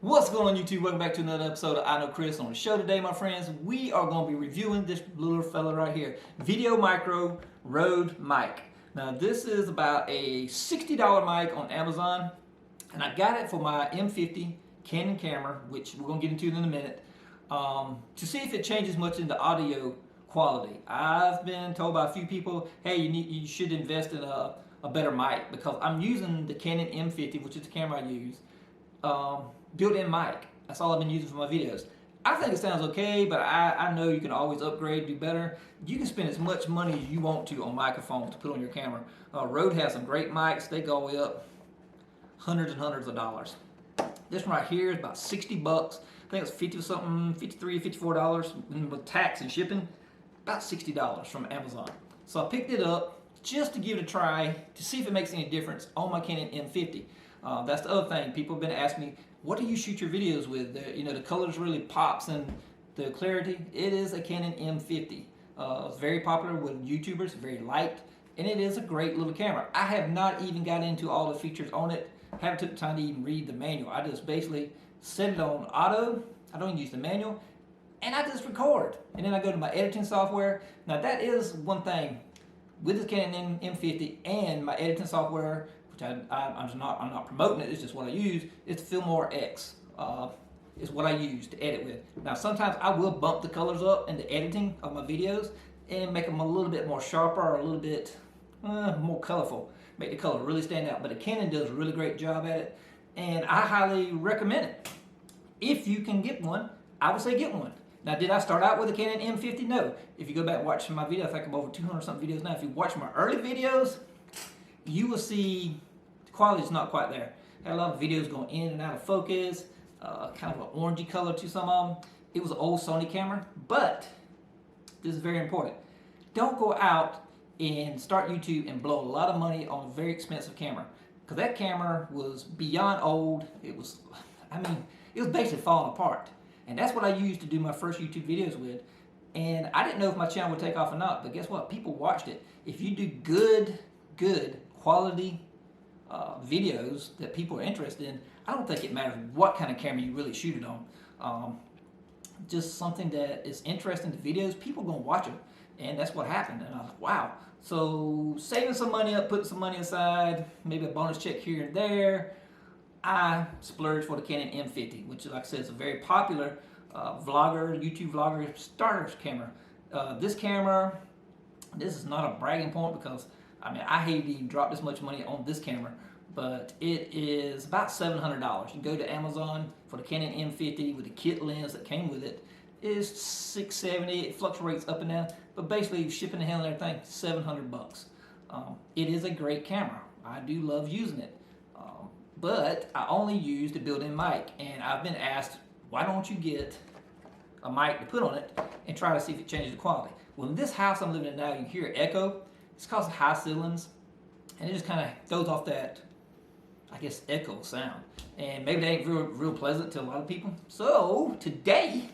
What's going on YouTube? Welcome back to another episode of I Know Chris. On the show today, my friends, we are going to be reviewing this little fella right here, Video Micro Rode mic. Now this is about a $60 mic on Amazon, and I got it for my M50 Canon camera, which we're going to get into in a minute, to see if it changes much in the audio quality. I've been told by a few people, hey, you should invest in a better mic, because I'm using the Canon M50, which is the camera I use, built-in mic. That's all I've been using for my videos. I think it sounds okay, but I know you can always upgrade, do better. You can spend as much money as you want to on microphones to put on your camera. Rode has some great mics. They go way up hundreds and hundreds of dollars. This one right here is about 60 bucks. I think it's 50 or something, $53, $54, and with tax and shipping, about $60 from Amazon. So I picked it up just to give it a try to see if it makes any difference on my Canon M50. That's the other thing. People have been asking me, what do you shoot your videos with? The colors really pops and the clarity. It is a Canon M50. It's very popular with YouTubers, very light, and it is a great little camera. I have not even got into all the features on it. Haven't took the time to even read the manual. I just basically set it on auto. I don't even use the manual, and I just record. And then I go to my editing software. Now that is one thing with the Canon M50 and my editing software, which I'm not promoting it, it's just what I use. It's Filmora X. Is what I use to edit with. Now sometimes I will bump the colors up in the editing of my videos and make them a little bit more sharper or a little bit more colorful. Make the color really stand out. But the Canon does a really great job at it, and I highly recommend it. If you can get one, I would say get one. Now, did I start out with a Canon M50? No. If you go back and watch my video, I think I'm over 200 something videos now. If you watch my early videos, you will see the quality is not quite there. I had a lot of videos going in and out of focus, kind of an orangey color to some of them. It was an old Sony camera, but this is very important. Don't go out and start YouTube and blow a lot of money on a very expensive camera, because that camera was beyond old. It was basically falling apart. And that's what I used to do my first YouTube videos with. And I didn't know if my channel would take off or not, but guess what? People watched it. If you do good quality videos that people are interested in, I don't think it matters what kind of camera you really shoot it on. Just something that is interesting to videos, people are gonna watch it. And that's what happened. And I was like, wow. So saving some money up, putting some money aside, maybe a bonus check here and there, I splurged for the Canon M50, which, like I said, is a very popular YouTube vlogger starter camera. This camera, this is not a bragging point, because I hate to even drop this much money on this camera, but it is about $700. You can go to Amazon for the Canon M50 with the kit lens that came with it. It's $670. It fluctuates up and down, but basically shipping and handling everything, $700. It is a great camera. I do love using it. But I only use the built-in mic, and I've been asked, why don't you get a mic to put on it and try to see if it changes the quality? Well, in this house I'm living in now, you can hear echo. It's causing high ceilings, and it just kind of throws off that, I guess, echo sound. And maybe that ain't real pleasant to a lot of people. So today,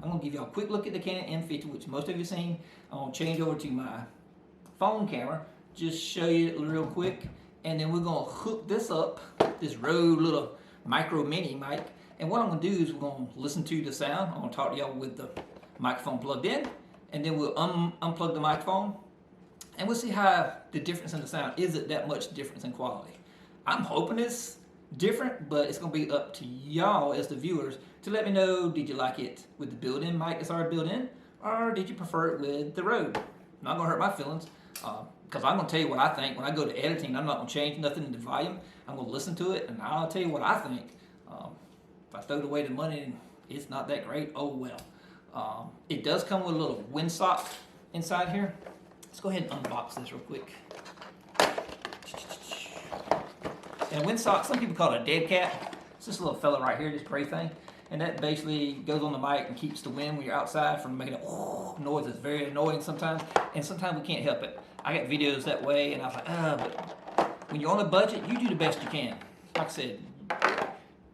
I'm going to give you a quick look at the Canon M50, which most of you have seen. I'm going to change over to my phone camera, just show you it real quick. And then we're going to hook this up, this Rode little micro mini mic. And what I'm going to do is we're going to listen to the sound. I'm going to talk to y'all with the microphone plugged in. And then we'll unplug the microphone. And we'll see how the difference in the sound. Is it that much difference in quality? I'm hoping it's different, but it's going to be up to y'all as the viewers to let me know, did you like it with the built-in mic that's already built in? Or did you prefer it with the Rode? Not going to hurt my feelings. Because I'm going to tell you what I think. When I go to editing, I'm not going to change nothing in the volume. I'm going to listen to it, and I'll tell you what I think. If I throw away the money and it's not that great, oh well. It does come with a little windsock inside here. Let's go ahead and unbox this real quick. And a windsock, some people call it a dead cat. It's this little fella right here, this gray thing. And that basically goes on the mic and keeps the wind when you're outside from making a noise. It's very annoying sometimes, and sometimes we can't help it. I got videos that way, and I was like, but when you're on a budget, you do the best you can. Like I said,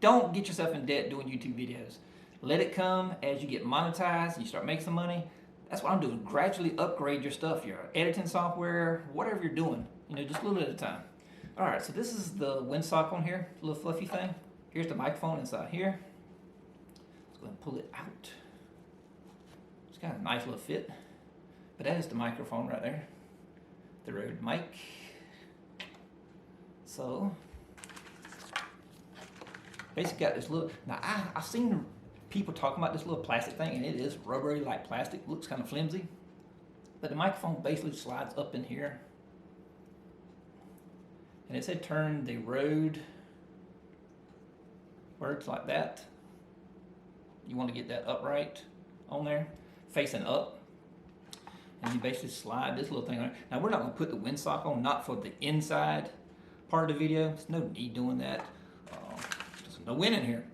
don't get yourself in debt doing YouTube videos. Let it come as you get monetized and you start making some money. That's what I'm doing. Gradually upgrade your stuff, your editing software, whatever you're doing. Just a little bit at a time. All right, so this is the windsock on here, little fluffy thing. Here's the microphone inside here. Let's go ahead and pull it out. It's got a nice little fit. But that is the microphone right there. The Rode mic. So, basically got this little, now I've seen people talking about this little plastic thing, and it is rubbery like plastic, looks kind of flimsy. But the microphone basically slides up in here. And it said turn the Rode words like that. You want to get that upright on there, facing up. And you basically slide this little thing on. Now we're not going to put the windsock on, not for the inside part of the video. There's no need doing that. There's no wind in here.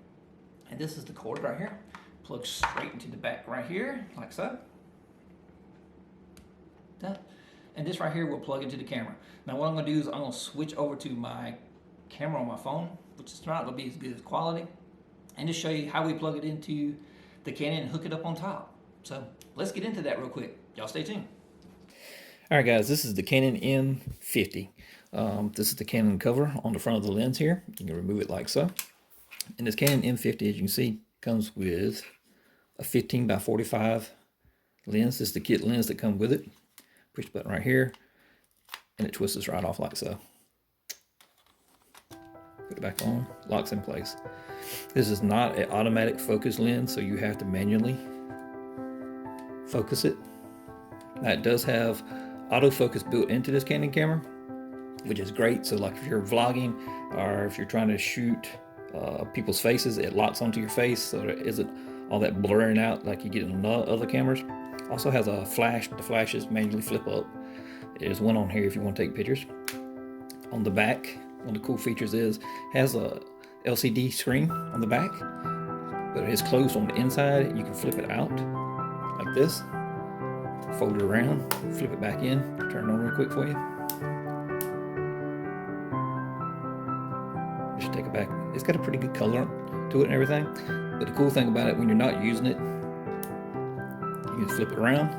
And this is the cord right here. Plugs straight into the back right here, like so. That. And this right here will plug into the camera. Now what I'm going to do is I'm going to switch over to my camera on my phone, which is not going to be as good as quality, and just show you how we plug it into the Canon and hook it up on top. So let's get into that real quick. Y'all stay tuned. All right, guys, this is the Canon M50. This is the Canon cover on the front of the lens here. You can remove it like so. And this Canon M50, as you can see, comes with a 15 by 45 lens. This is the kit lens that comes with it. Push the button right here, and it twists right off like so. Put it back on, locks in place. This is not an automatic focus lens, so you have to manually focus it. Now it does have autofocus built into this Canon camera, which is great. So like if you're vlogging or if you're trying to shoot people's faces, it locks onto your face so there isn't all that blurring out like you get in other cameras. Also has a flash. The flashes manually flip up. There's one on here if you want to take pictures. On the back, one of the cool features is has a LCD screen on the back, but it's closed on the inside. You can flip it out like this, fold it around, flip it back in, turn it on real quick for you. Just take it back. It's got a pretty good color to it and everything, but the cool thing about it, when you're not using it, you can flip it around,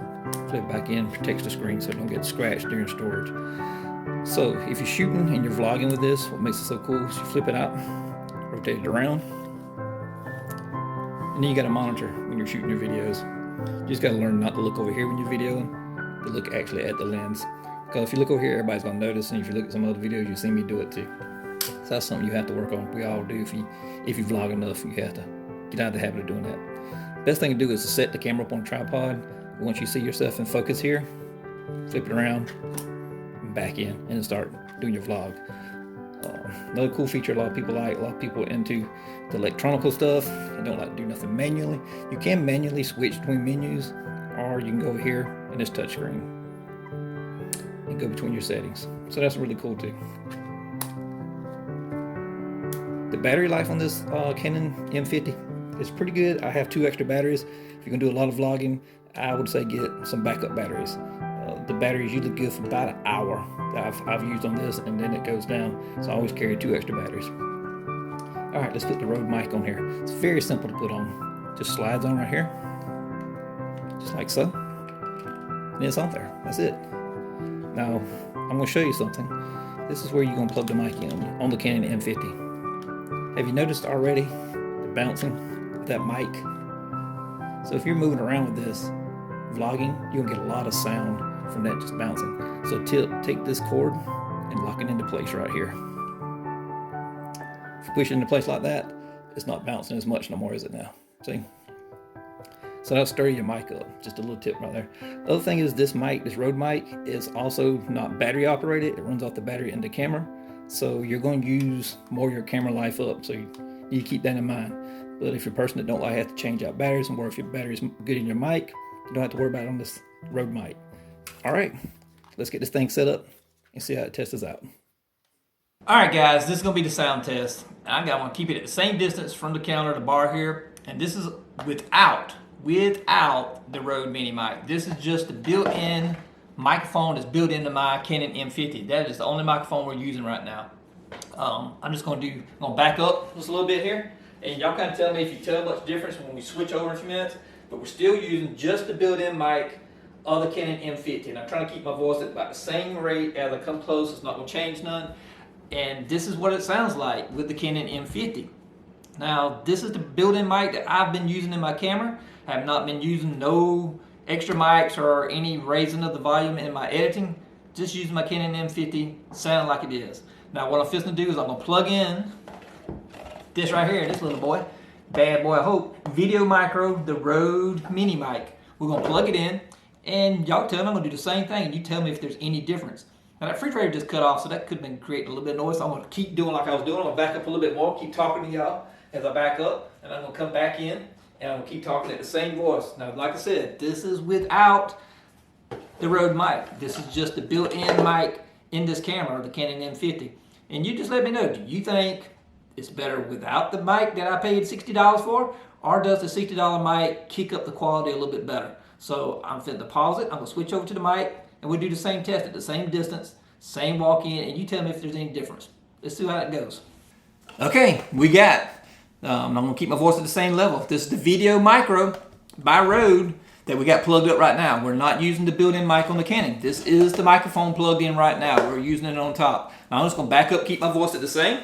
flip it back in, protects the screen so it don't get scratched during storage. So if you're shooting and you're vlogging with this, what makes it so cool is you flip it out, rotate it around, and then you got a monitor when you're shooting your videos. You just got to learn not to look over here when you're videoing, to look actually at the lens. Because if you look over here, everybody's going to notice, and if you look at some other videos, you've seen me do it too. So that's something you have to work on. We all do. If you vlog enough, you have to get out of the habit of doing that. Best thing to do is to set the camera up on a tripod. Once you see yourself in focus here, flip it around, and back in, and then start doing your vlog. Another cool feature a lot of people are into the electronical stuff and don't like to do nothing manually. You can manually switch between menus, or you can go over here and this touchscreen and go between your settings. So that's really cool too. The battery life on this Canon M50 is pretty good. I have 2 extra batteries. If you're gonna do a lot of vlogging, I would say get some backup batteries. The battery is usually good for about an hour that I've used on this, and then it goes down. So I always carry 2 extra batteries. All right, let's put the Rode mic on here. It's very simple to put on. Just slides on right here, just like so. And it's on there. That's it. Now I'm gonna show you something. This is where you're gonna plug the mic in on the Canon M50. Have you noticed already the bouncing of that mic? So if you're moving around with this, vlogging, you'll get a lot of sound from that just bouncing. So take this cord and lock it into place right here. If you push it into place like that, it's not bouncing as much no more, is it now? See? So that'll stir your mic up. Just a little tip right there. The other thing is this mic, this Rode mic, is also not battery operated. It runs off the battery in the camera. So you're going to use more of your camera life up. So you need to keep that in mind. But if you're a person that don't like have to change out batteries, or if your battery's good in your mic, you don't have to worry about it on this Rode mic. All right, let's get this thing set up and see how it tests us out. All right, guys, this is gonna be the sound test. I'm gonna keep it at the same distance from the counter, the bar here, and this is without the Rode Mini mic. This is just the built-in microphone that's built into my Canon M50. That is the only microphone we're using right now. I'm just gonna back up just a little bit here, and y'all kind of tell me if you tell much difference when we switch over in a few minutes. But we're still using just the built-in mic of the Canon M50. And I'm trying to keep my voice at about the same rate as I come close. It's not going to change none. And this is what it sounds like with the Canon M50. Now, this is the built-in mic that I've been using in my camera. I have not been using no extra mics or any raising of the volume in my editing. Just using my Canon M50, sound like it is. Now, what I'm fixing to do is I'm gonna plug in this right here, this little boy, bad boy, I hope, Video Micro, the Rode Mini mic. We're gonna plug it in, and y'all tell me I'm gonna do the same thing, and you tell me if there's any difference. Now, that refrigerator just cut off, so that could have been creating a little bit of noise. So I'm gonna keep doing like I was doing. I'm gonna back up a little bit more, keep talking to y'all as I back up, and I'm gonna come back in, and I'm gonna keep talking at the same voice. Now, like I said, this is without the Rode mic. This is just the built-in mic in this camera, the Canon M50. And you just let me know, do you think it's better without the mic that I paid $60 for, or does the $60 mic kick up the quality a little bit better? So I'm finna to pause it, I'm gonna switch over to the mic, and we'll do the same test at the same distance, same walk-in, and you tell me if there's any difference. Let's see how it goes. Okay, we got, I'm gonna keep my voice at the same level. This is the Video Micro by Rode that we got plugged up right now. We're not using the built-in mic on the Canon. This is the microphone plugged in right now. We're using it on top. Now I'm just gonna back up, keep my voice at the same,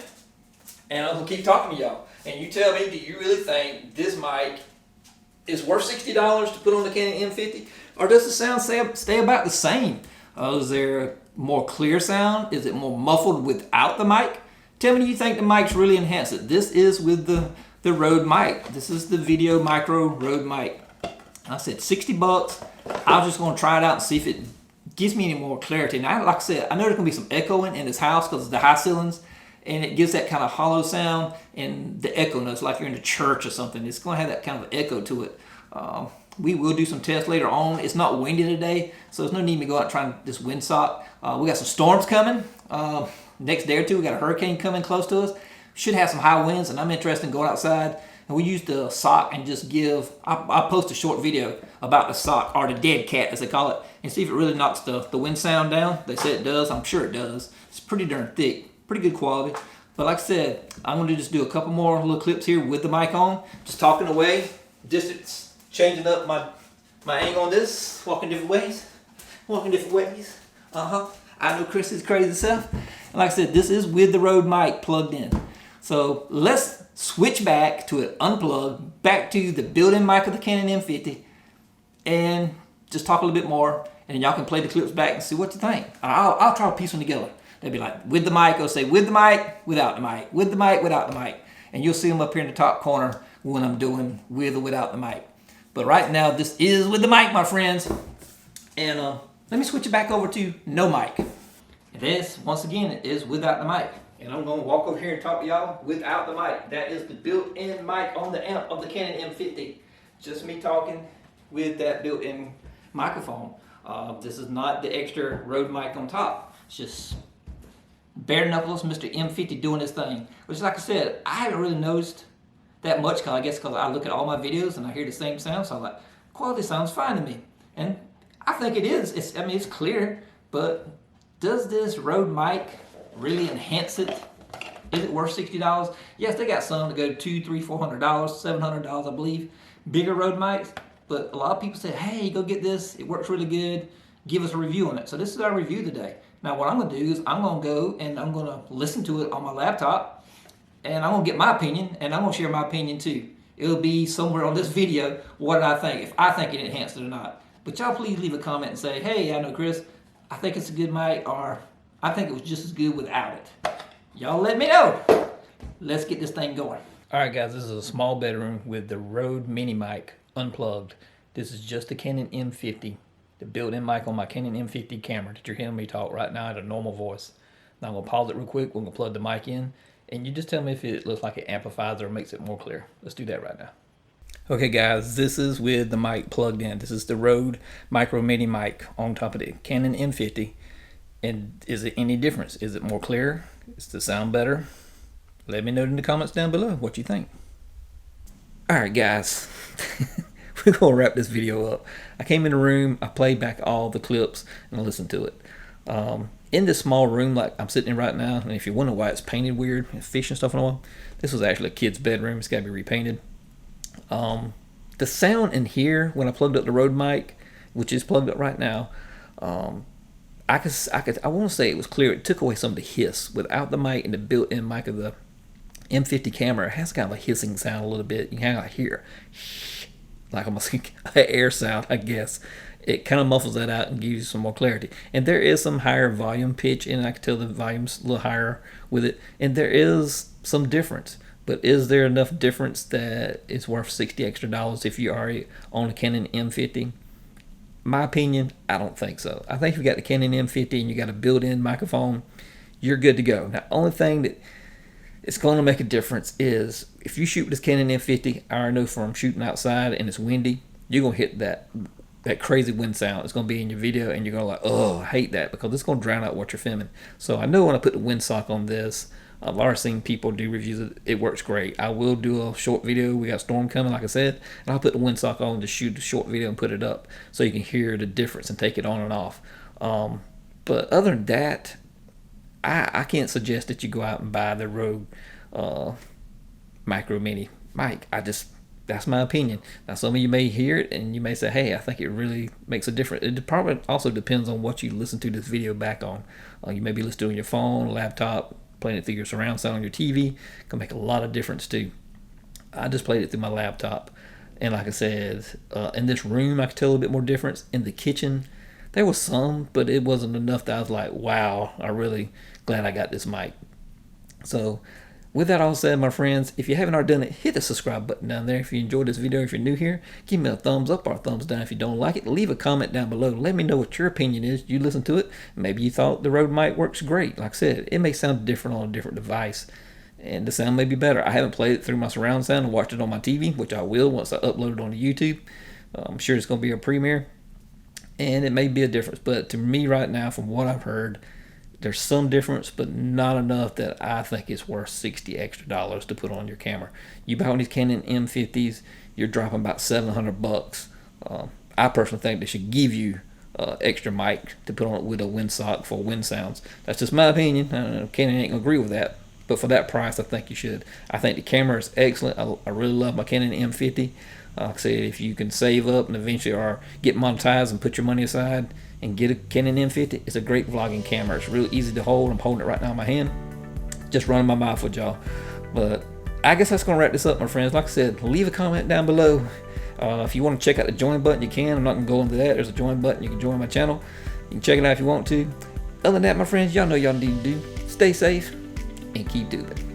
and I'm gonna keep talking to y'all. And you tell me, do you really think this mic is worth $60 to put on the Canon M50? Or does the sound stay about the same? Is there more clear sound? Is it more muffled without the mic? Tell me, do you think the mics really enhance it? This is with the Rode mic. This is the Video Micro Rode mic. I said 60 bucks. I was just gonna try it out and see if it gives me any more clarity. Now, like I said, I know there's gonna be some echoing in this house because of the high ceilings, and it gives that kind of hollow sound and the echo notes, like you're in a church or something. It's gonna have that kind of echo to it. We will do some tests later on. It's not windy today, so there's no need to go out trying this windsock. We got some storms coming. Next day or two, we got a hurricane coming close to us. Should have some high winds, and I'm interested in going outside. And we use the sock and just give, I'll post a short video about the sock, or the dead cat as they call it, and see if it really knocks the wind sound down. They say it does. I'm sure it does. It's pretty darn thick, pretty good quality. But like I said, I'm going to just do a couple more little clips here with the mic on, just talking away, distance, changing up my angle on this, walking different ways. I know Chris is crazy stuff. And like I said, this is with the Rode mic plugged in. So let's switch back to it unplugged, back to the built-in mic of the Canon M50, and just talk a little bit more, and y'all can play the clips back and see what you think. I'll try to piece them together. They'll be like, with the mic, I'll say with the mic, without the mic, with the mic, without the mic. And you'll see them up here in the top corner when I'm doing with or without the mic. But right now, this is with the mic, my friends. And let me switch it back over to no mic. And this, once again, is without the mic. And I'm gonna walk over here and talk to y'all without the mic. That is the built-in mic on the amp of the Canon M50. Just me talking with that built-in microphone. This is not the extra Rode mic on top. It's just bare knuckles Mr. M50 doing his thing. Which, like I said, I haven't really noticed that much, I guess because I look at all my videos and I hear the same sound, so I'm like, quality sounds fine to me. And I think it is. It's clear, but does this Rode mic really enhance it? Is it worth $60? Yes, they got some to go $200, $300, $400, $700, I believe. Bigger Rode mics, but a lot of people say, hey, go get this. It works really good. Give us a review on it. So this is our review today. Now what I'm gonna do is I'm gonna go and I'm gonna listen to it on my laptop, and I'm gonna get my opinion, and I'm gonna share my opinion too. It'll be somewhere on this video what I think, if I think it enhanced it or not. But y'all please leave a comment and say, hey, I know Chris, I think it's a good mic, or I think it was just as good without it. Y'all let me know. Let's get this thing going. All right, guys, this is a small bedroom with the Rode Mini mic unplugged. This is just the Canon M50, the built-in mic on my Canon M50 camera that you're hearing me talk right now at a normal voice. Now I'm gonna pause it real quick. We're gonna plug the mic in, and you just tell me if it looks like it amplifies or makes it more clear. Let's do that right now. Okay, guys, this is with the mic plugged in. This is the Rode Micro Mini mic on top of the Canon M50. And is it any difference? Is it more clear? Is the sound better? Let me know in the comments down below what you think. Alright, guys, we're gonna wrap this video up. I came in the room, I played back all the clips, and I listened to it. In this small room like I'm sitting in right now, and if you wonder why it's painted weird and fish and stuff and all, this was actually a kid's bedroom. It's gotta be repainted. The sound in here when I plugged up the Rode mic, which is plugged up right now, I want to say it was clear. It took away some of the hiss without the mic and the built-in mic of the M50 camera has kind of a hissing sound a little bit. You can kind of hear like almost an air sound, I guess. It kind of muffles that out and gives you some more clarity. And there is some higher volume pitch, and I can tell the volume's a little higher with it. And there is some difference. But is there enough difference that it's worth $60 extra if you already own a Canon M50? My opinion, I don't think so. I think if you got the Canon M50 and you got a built-in microphone, you're good to go. Now, only thing that it's going to make a difference is if you shoot with this Canon M50, I already know from shooting outside and it's windy, you're going to hit that crazy wind sound. It's going to be in your video and you're going to like, oh, I hate that, because it's going to drown out what you're filming. So I know when I put the windsock on this, I've already seen people do reviews. It works great. I will do a short video. We got a storm coming, like I said, and I'll put the windsock on to shoot a short video and put it up so you can hear the difference and take it on and off. But other than that, I can't suggest that you go out and buy the Rode Micro Mini mic. That's my opinion. Now, some of you may hear it and you may say, hey, I think it really makes a difference. It probably also depends on what you listen to this video back on. You may be listening to it on your phone, laptop, playing it through your surround sound on your TV. Can make a lot of difference too. I just played it through my laptop. And like I said, in this room, I could tell a bit more difference. In the kitchen, there was some, but it wasn't enough that I was like, wow, I'm really glad I got this mic. So with that all said, my friends, if you haven't already done it, hit the subscribe button down there. If you enjoyed this video, if you're new here, give me a thumbs up or a thumbs down. If you don't like it, leave a comment down below. Let me know what your opinion is. You listen to it. Maybe you thought the Rode mic works great. Like I said, it may sound different on a different device, and the sound may be better. I haven't played it through my surround sound and watched it on my TV, which I will once I upload it onto YouTube. I'm sure it's going to be a premiere, and it may be a difference. But to me right now, from what I've heard, there's some difference, but not enough that I think it's worth $60 extra to put on your camera. You buy one of these Canon M50s, you're dropping about $700. I personally think they should give you extra mic to put on it with a windsock for wind sounds. That's just my opinion. Canon ain't gonna agree with that, but for that price, I think you should. I think the camera is excellent. I really love my Canon M50. Like I said, if you can save up and eventually or get monetized and put your money aside and get a Canon M50, it's a great vlogging camera. It's really easy to hold. I'm holding it right now in my hand, just running my mouth with y'all. But I guess that's gonna wrap this up, my friends. Like I said, leave a comment down below. If you want to check out the join button, you can. I'm not gonna go into that. There's a join button. You can join my channel. You can check it out if you want to. Other than that, my friends, y'all know y'all need to do. Stay safe and keep doing it.